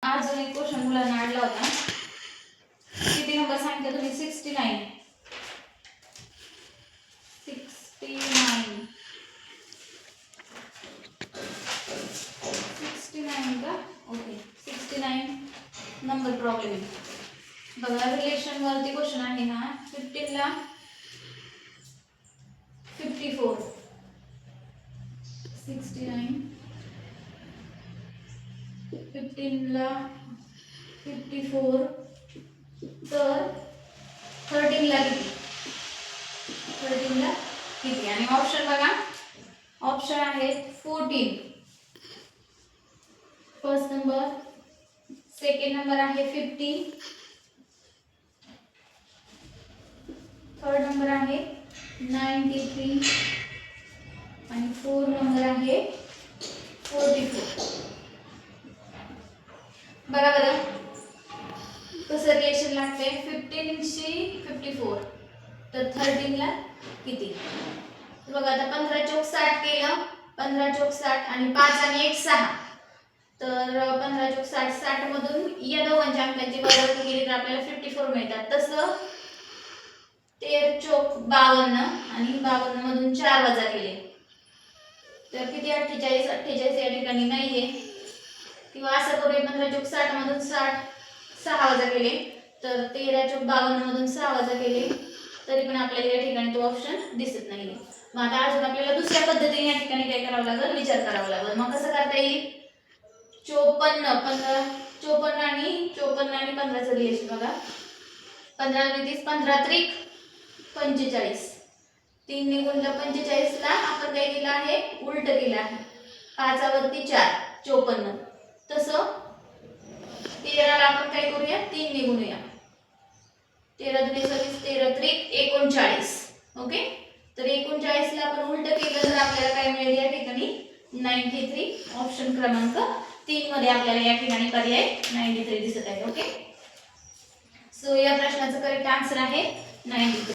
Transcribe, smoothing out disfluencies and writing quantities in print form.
आज एक क्वेश्चन मुलांना आणला होता. किती नंबर सांगितलं तुम्ही? 69. 69 का? Okay, 69 number problem. बघा, रिलेशन वरती क्वेश्चन आहे हा. 15 ला 54, 69 15 ला 54, तर 13 ला किती? 13 ला किती? आणि ऑप्शन बघा, ऑप्शन आहेत 14 फर्स्ट नंबर, सेकंड नंबर आहे 50, थर्ड नंबर आहे 93 आणि फोर्थ नंबर आहे 44. बघा बरं कसं रिलेशन लागते. 15 शी 54, तर 13 ला किती? बघा आता 15 चौक 60 केलं. 15 चौक 60 आणि 5 आणि 1 6, तर 15 चौक 60, 60 मधून या दोघांच्या अंकांची वजाबाकी केली तर आपल्याला 54 मिळतात. तसं 13 चौक 52 आणि 52 मधून 4 वजा केले तर किती? 48. 48 या ठिकाणी नाहीये. किंवा असं करूया, 15 चौक 60 मधून 60 6 वजा केले तर 13 चौक 52 मधून 6 वजा केले तरी पण आपल्याला या ठिकाणी तो ऑप्शन दिसत नाहीये. मग आता अजून आपल्याला दुसऱ्या पद्धतीने या ठिकाणी काय करावं लागेल? विचार करावा लागेल. मग कसं करता येईल? 54 आणि 15 चं रिलेशन बघा. 15 आणि 30, 15 त्रिक 45. 3 ने गुणलं 45 ला आपण काय केलं आहे? उलट केलं आहे. 5 वरती 4 54. तसं 13 ला आपण काय करूया? 3 ने गुणूया. 13 दुणे 26, 13 त्रिक 39. ओके, तर 39 ला आपण उलट केलं तर आपल्याला काय मिळेल या ठिकाणी? 93. ऑप्शन क्रमांक 3 मध्ये आपल्याला या ठिकाणी पर्याय 93 दिसत आहे. ओके, सो या प्रश्नाचं करेक्ट आन्सर आहे 93.